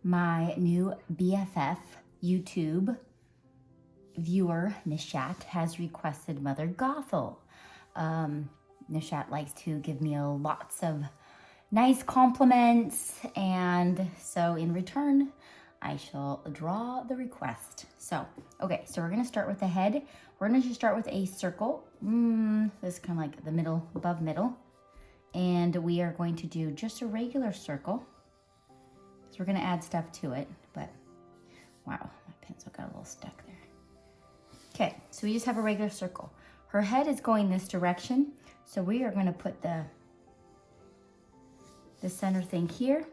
my new BFF YouTube viewer, Nishat, has requested Mother Gothel. Nishat likes to give me lots of nice compliments, and so in return, I shall draw the request. So, okay, so we're gonna start with the head. We're gonna just start with a circle. This is kind of like the middle, above middle. And we are going to do just a regular circle. So we're gonna add stuff to it, but wow, my pencil got a little stuck there. Okay, so we just have a regular circle. Her head is going this direction, so we are gonna put the center thing here,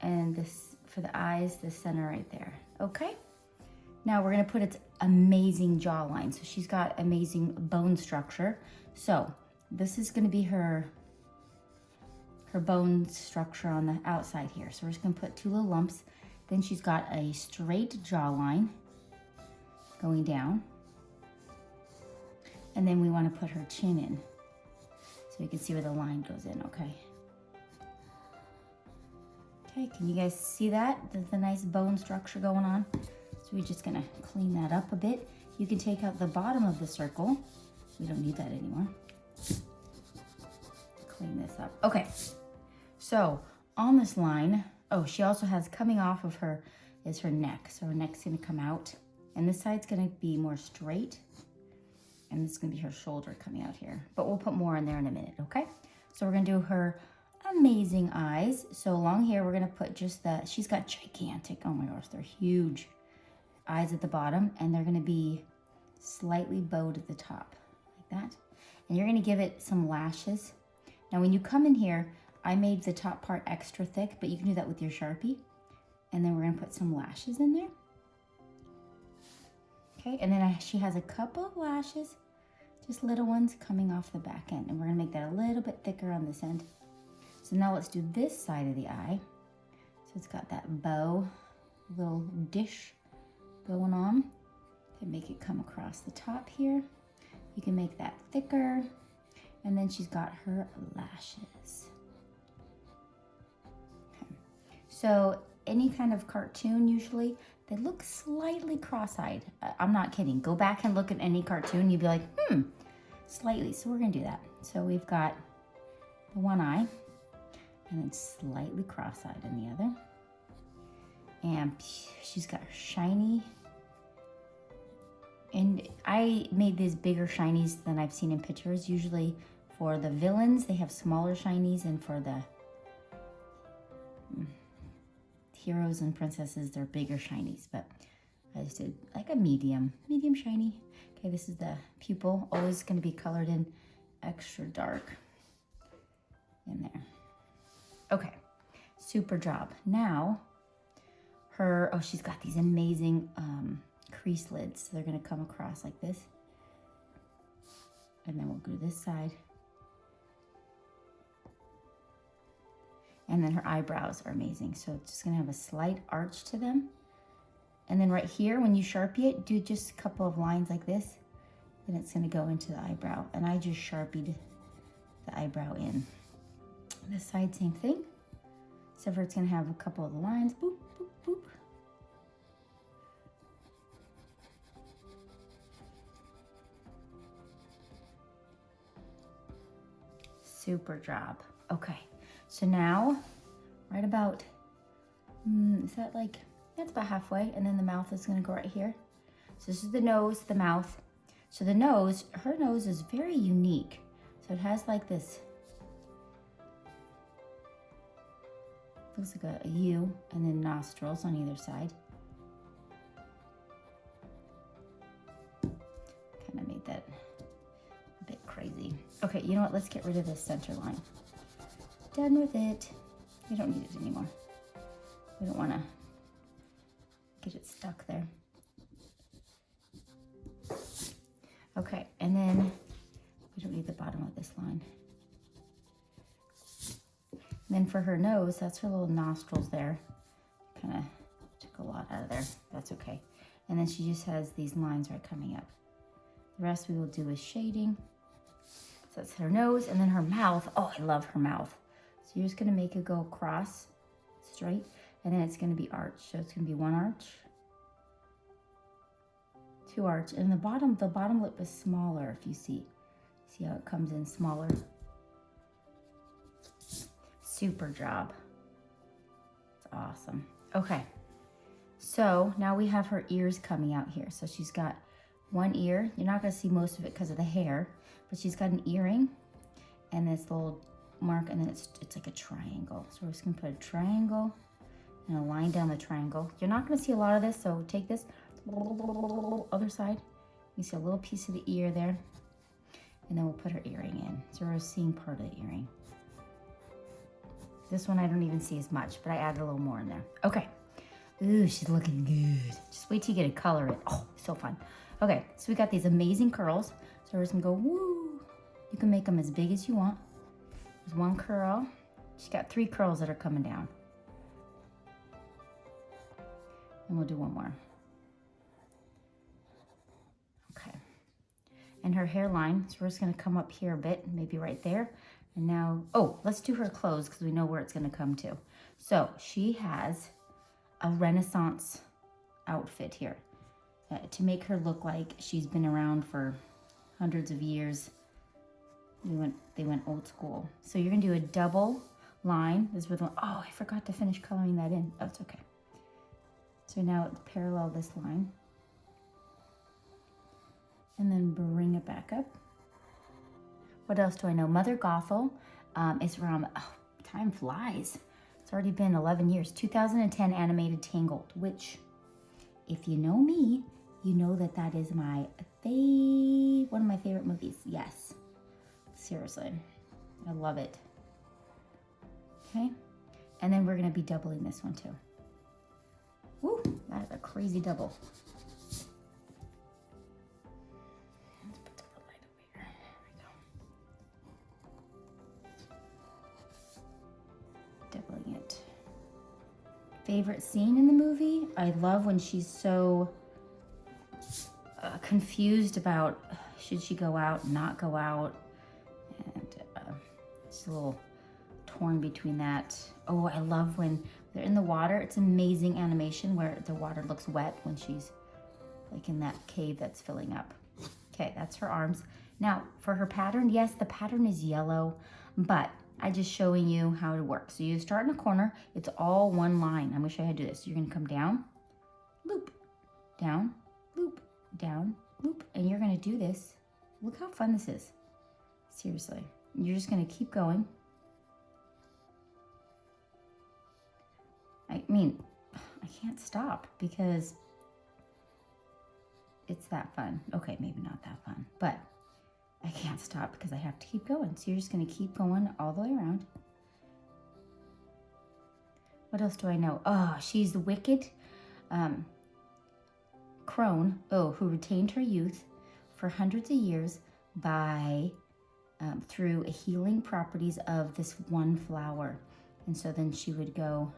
and this, for the eyes, the center right there, okay? Now we're gonna put its amazing jawline. So she's got amazing bone structure. So this is gonna be her bone structure on the outside here. So we're just gonna put two little lumps. Then she's got a straight jawline going down. And then we wanna put her chin in so you can see where the line goes in, okay? Okay, can you guys see that? There's a nice bone structure going on. So we're just gonna clean that up a bit. You can take out the bottom of the circle. We don't need that anymore. Clean this up. Okay, so on this line, oh, she also has coming off of her is her neck. So her neck's gonna come out, and this side's gonna be more straight, and this is gonna be her shoulder coming out here. But we'll put more in there in a minute, okay? So we're gonna do her amazing eyes. So along here, we're gonna put just the, she's got gigantic, oh my gosh, they're huge eyes at the bottom, and they're gonna be slightly bowed at the top, like that. And you're gonna give it some lashes. Now when you come in here, I made the top part extra thick, but you can do that with your Sharpie. And then we're gonna put some lashes in there. Okay, and then she has a couple of lashes, just little ones coming off the back end. And we're gonna make that a little bit thicker on this end. So now let's do this side of the eye. So it's got that bow, little dish going on. To make it come across the top here. You can make that thicker. And then she's got her lashes. Okay. So any kind of cartoon usually, they look slightly cross-eyed. I'm not kidding. Go back and look at any cartoon. You'd be like, slightly. So we're gonna do that. So we've got the one eye, and then slightly cross-eyed in the other. And she's got shiny, and I made these bigger shinies than I've seen in pictures. Usually for the villains, they have smaller shinies, and for the heroes and princesses, they're bigger shinies, but I just did like a medium shiny. Okay, this is the pupil, always gonna be colored in extra dark in there. Okay, super job. Now, she's got these amazing crease lids. So they're gonna come across like this. And then we'll go this side. And then her eyebrows are amazing. So it's just gonna have a slight arch to them. And then right here, when you Sharpie it, do just a couple of lines like this. And it's gonna go into the eyebrow. And I just Sharpied the eyebrow in. This side, same thing. Except for it's gonna have a couple of the lines, boop, boop, boop. Super job. Okay, so now, right about, is that like, that's about halfway, and then the mouth is gonna go right here. So this is the nose, the mouth. So the nose, her nose is very unique. So it has like this, looks like a U, and then nostrils on either side. Kind of made that a bit crazy. Okay, you know what? Let's get rid of this center line. Done with it. We don't need it anymore. We don't want to get it stuck there. Okay, and then we don't need the bottom of this line. And then for her nose, that's her little nostrils there. Kind of took a lot out of there. That's okay. And then she just has these lines right coming up. The rest we will do is shading. So that's her nose, and then her mouth. Oh, I love her mouth. So you're just gonna make it go across straight. and then it's gonna be arched. So it's gonna be 1 arch, 2 arch, and the bottom lip is smaller. If you see how it comes in smaller. Super job. It's awesome. Okay, so now we have her ears coming out here. So she's got 1 ear. You're not gonna see most of it because of the hair, but she's got an earring and this little mark, and then it's like a triangle. So we're just gonna put a triangle and a line down the triangle. You're not gonna see a lot of this, so take this, other side. You see a little piece of the ear there, and then we'll put her earring in. So we're seeing part of the earring. This one I don't even see as much, but I added a little more in there. Okay. Ooh, she's looking good. Just wait till you get to color it. Oh, so fun. Okay, so we got these amazing curls. So we're just gonna go, woo. You can make them as big as you want. There's 1 curl. She's got 3 curls that are coming down. And we'll do 1 more. Okay. And her hairline, so we're just gonna come up here a bit, maybe right there. And now, oh, let's do her clothes because we know where it's gonna come to. So she has a Renaissance outfit here to make her look like she's been around for hundreds of years. They went old school. So you're gonna do a double line. This was oh, I forgot to finish coloring that in. Oh, it's okay. So now it's parallel this line. And then bring it back up. What else do I know? Mother Gothel is from, oh, time flies. It's already been 11 years. 2010 animated Tangled, which, if you know me, you know that is my one of my favorite movies. Yes, seriously, I love it. Okay, and then we're gonna be doubling this one too. Woo, that's a crazy double. Let's put the light over here. There we go. Doubling it. Favorite scene in the movie? I love when she's so confused about should she go out, not go out, and she's a little torn between that. Oh, I love when they're in the water. It's amazing animation where the water looks wet when she's like in that cave that's filling up. Okay, that's her arms. Now for her pattern, yes, the pattern is yellow, but I'm just showing you how to work. So you start in a corner, it's all 1 line. I'm gonna show you how to do this. You're gonna come down, loop, down, loop, down, loop, and you're gonna do this. Look how fun this is. Seriously, you're just gonna keep going. I mean, I can't stop because it's that fun. Okay, maybe not that fun, but I can't stop because I have to keep going. So you're just gonna keep going all the way around. What else do I know? Oh, she's the wicked crone, who retained her youth for hundreds of years by through healing properties of this 1 flower. And so then she would go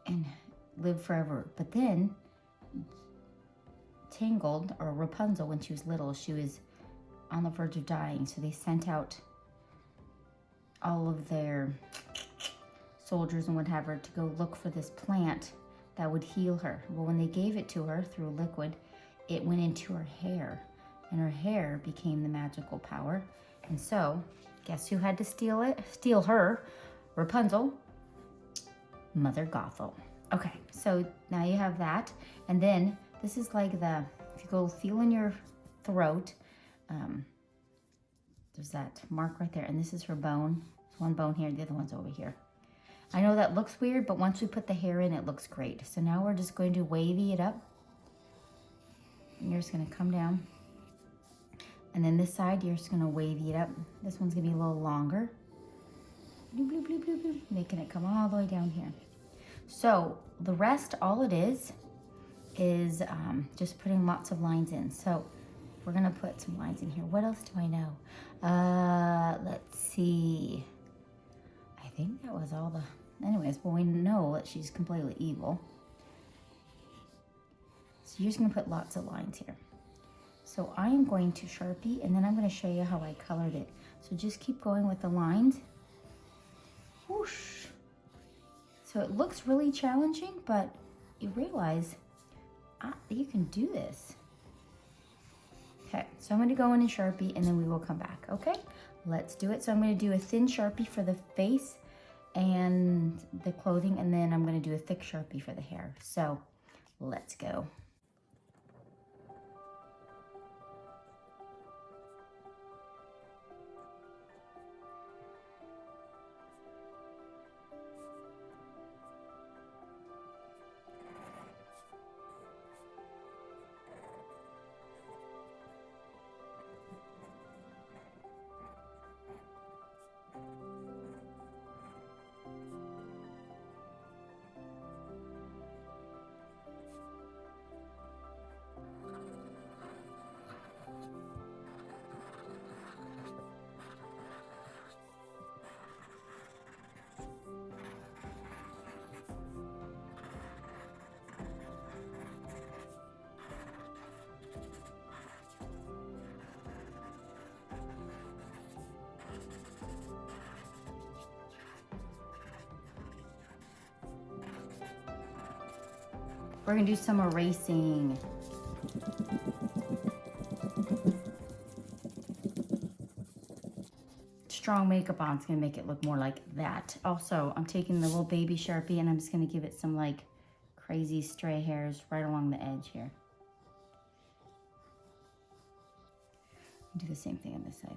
and live forever. But then Tangled, or Rapunzel, when she was little, she was on the verge of dying. So they sent out all of their soldiers and whatever to go look for this plant that would heal her. Well, when they gave it to her through liquid, it went into her hair, and her hair became the magical power. And so, guess who had to steal her? Rapunzel, Mother Gothel. Okay, so now you have that. And then this is like if you go feel in your throat, there's that mark right there. And this is her bone. There's 1 bone here, the other one's over here. I know that looks weird, but once we put the hair in, it looks great. So now we're just going to wavy it up. And you're just gonna come down. And then this side, you're just gonna wavy it up. This one's gonna be a little longer. Bloop, bloop, bloop, bloop, bloop, making it come all the way down here. So the rest, all it is just putting lots of lines in. So we're gonna put some lines in here. What else do I know? Let's see. I think that was all anyways, well, we know that she's completely evil. So you're just gonna put lots of lines here. So I am going to Sharpie, and then I'm gonna show you how I colored it. So just keep going with the lines. Whoosh. So it looks really challenging, but you realize you can do this. Okay, so I'm gonna go in a Sharpie and then we will come back, okay? Let's do it. So I'm gonna do a thin Sharpie for the face and the clothing, and then I'm gonna do a thick Sharpie for the hair. So let's go. We're gonna do some erasing. Strong makeup on is gonna make it look more like that. Also, I'm taking the little baby Sharpie and I'm just gonna give it some like crazy stray hairs right along the edge here. Do the same thing on this side.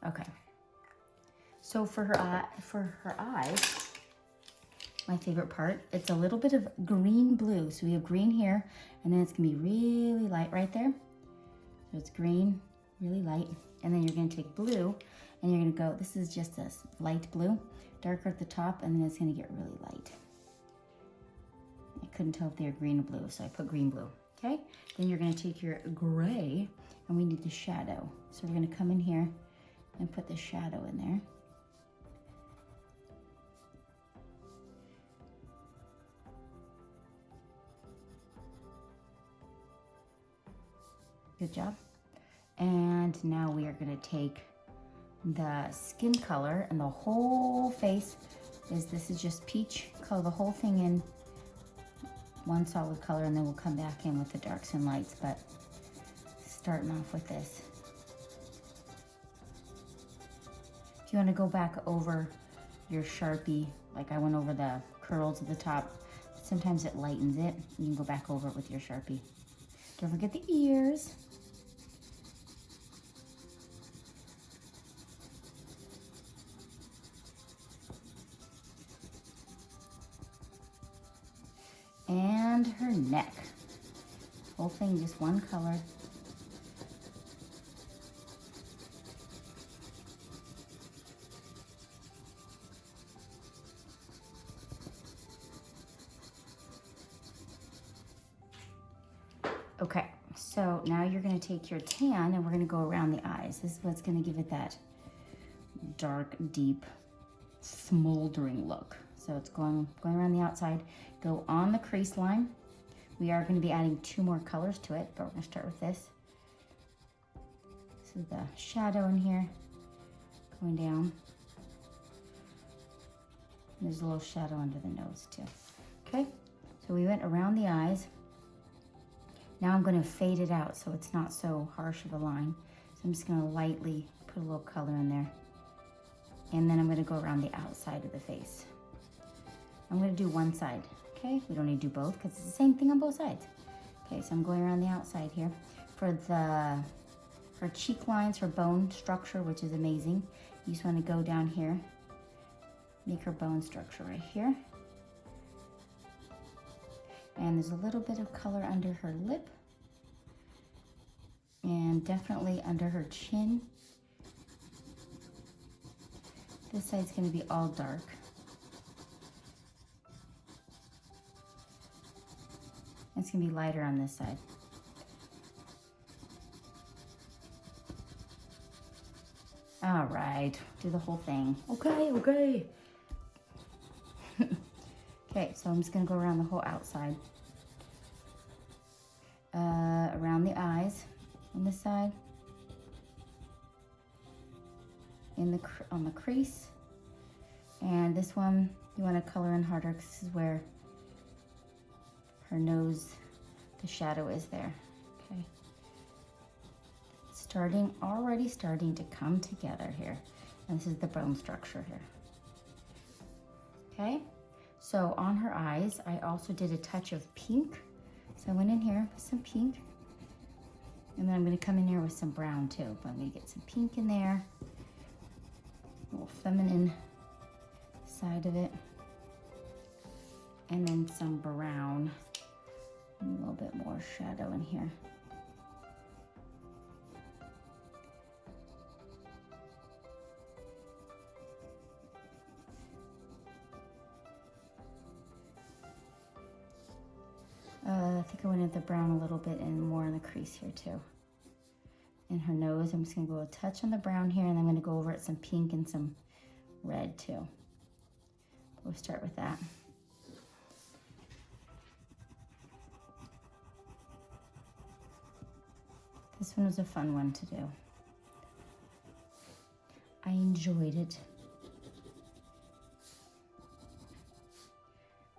Okay. So for her eyes, my favorite part, it's a little bit of green blue. So we have green here, and then it's gonna be really light right there. So it's green, really light. And then you're gonna take blue, and you're gonna go, this is just this light blue, darker at the top, and then it's gonna get really light. I couldn't tell if they were green or blue, so I put green blue, okay? Then you're gonna take your gray, and we need the shadow. So we're gonna come in here and put the shadow in there. Good job. And now we are gonna take the skin color, and the whole face this is just peach. Color the whole thing in one solid color, and then we'll come back in with the darks and lights, but starting off with this. If you wanna go back over your Sharpie, like I went over the curls at the top, sometimes it lightens it. You can go back over it with your Sharpie. Don't forget the ears. And her neck. Whole thing just one color. Okay, so now you're gonna take your tan and we're gonna go around the eyes. This is what's gonna give it that dark, deep, smoldering look. So it's going around the outside. Go on the crease line. We are gonna be adding 2 more colors to it, but we're gonna start with this. This is the shadow in here, going down. There's a little shadow under the nose too. Okay, so we went around the eyes. Now I'm gonna fade it out so it's not so harsh of a line. So I'm just gonna lightly put a little color in there. And then I'm gonna go around the outside of the face. I'm gonna do one side, okay? We don't need to do both because it's the same thing on both sides. Okay, so I'm going around the outside here. For her cheek lines, her bone structure, which is amazing, you just wanna go down here, make her bone structure right here. And there's a little bit of color under her lip and definitely under her chin. This side's gonna be all dark. It's gonna be lighter on this side. All right, do the whole thing. Okay. Okay, so I'm just gonna go around the whole outside. Around the eyes on this side. on the crease. And this one, you want to color in harder because this is where her nose, the shadow is there, okay? Already starting to come together here. And this is the bone structure here. Okay, so on her eyes, I also did a touch of pink. So I went in here with some pink. And then I'm gonna come in here with some brown too. But I'm gonna get some pink in there. A little feminine side of it. And then some brown. And a little bit more shadow in here. I think I went into the brown a little bit and more on the crease here too. In her nose, I'm just gonna go a touch on the brown here, and I'm gonna go over it some pink and some red too. We'll start with that. This one was a fun one to do. I enjoyed it.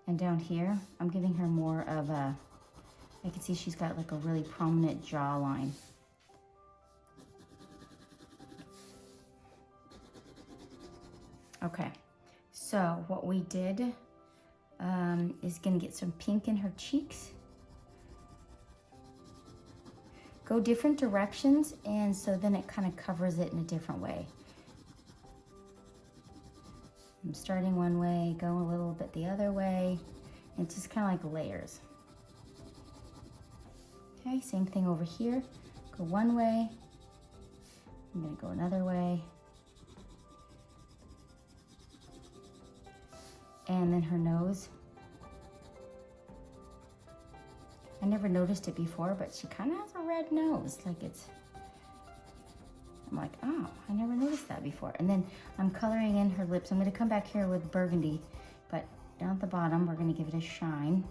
And down here, I'm giving her more of a, I can see she's got like a really prominent jawline. Okay, so what we did is gonna get some pink in her cheeks. Go different directions, and so then it kind of covers it in a different way. I'm starting one way, go a little bit the other way. It's just kind of like layers. Okay, same thing over here. Go one way, I'm gonna go another way. And then her nose. I never noticed it before, but she kind of has a red nose. Like I'm like, oh, I never noticed that before. And then I'm coloring in her lips. I'm gonna come back here with burgundy, but down at the bottom, we're gonna give it a shine.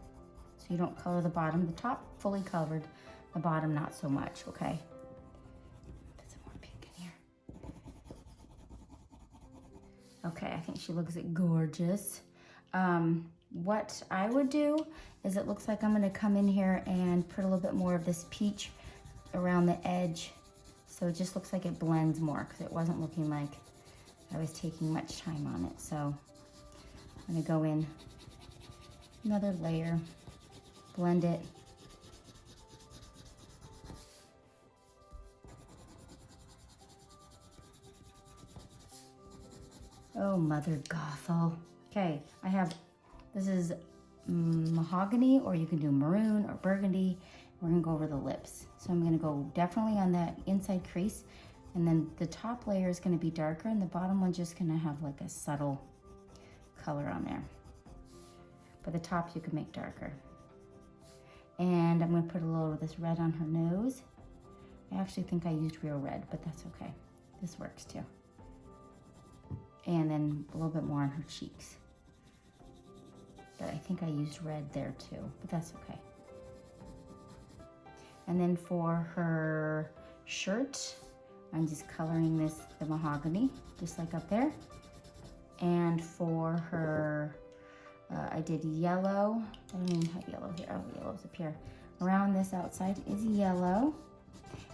So you don't color the bottom. The top fully covered, the bottom not so much, okay? Put some more pink in here. Okay, I think she looks gorgeous. What I would do is, it looks like I'm gonna come in here and put a little bit more of this peach around the edge. So it just looks like it blends more, because it wasn't looking like I was taking much time on it. So I'm gonna go in another layer, blend it. Oh, Mother Gothel. Okay, I have, this is mahogany, or you can do maroon or burgundy. We're gonna go over the lips. So I'm gonna go definitely on that inside crease, and then the top layer is gonna be darker, and the bottom one's just gonna have like a subtle color on there. But the top you can make darker. And I'm gonna put a little of this red on her nose. I actually think I used real red, but that's okay. This works too. And then a little bit more on her cheeks. But I think I used red there too, but that's okay. And then for her shirt, I'm just coloring this, the mahogany, just like up there. And for her, I did yellow. I don't even have yellow here. Oh, yellow's up here. Around this outside is yellow.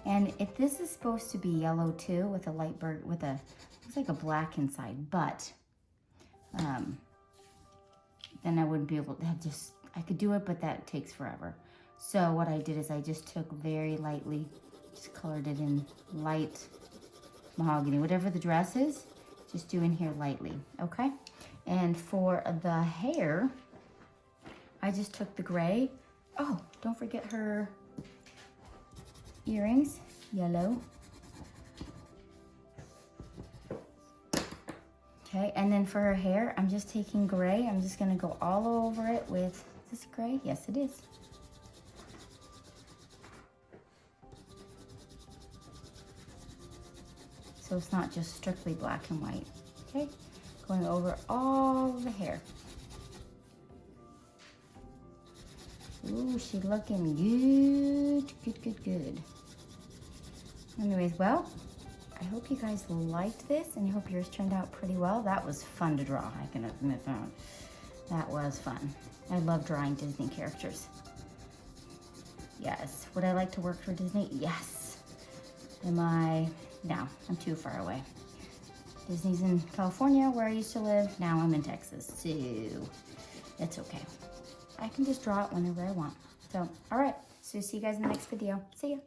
And if this is supposed to be yellow too, with a light bird, with a, looks like a black inside, but then I wouldn't be able to have just, I could do it, but that takes forever. So what I did is I just took very lightly, just colored it in light mahogany. Whatever the dress is, just do in here lightly, okay? And for the hair, I just took the gray. Oh, don't forget her earrings, yellow. Okay, and then for her hair, I'm just taking gray. I'm just gonna go all over it with, is this gray? Yes, it is. So it's not just strictly black and white, okay? Going over all the hair. Ooh, she's looking good, good, good, good. Anyways, well, I hope you guys liked this, and I hope yours turned out pretty well. That was fun to draw, I can admit that. That was fun. I love drawing Disney characters. Yes. Would I like to work for Disney? Yes. Am I? No, I'm too far away. Disney's in California, where I used to live. Now I'm in Texas, so it's okay. I can just draw it whenever I want. So, all right. So see you guys in the next video. See ya.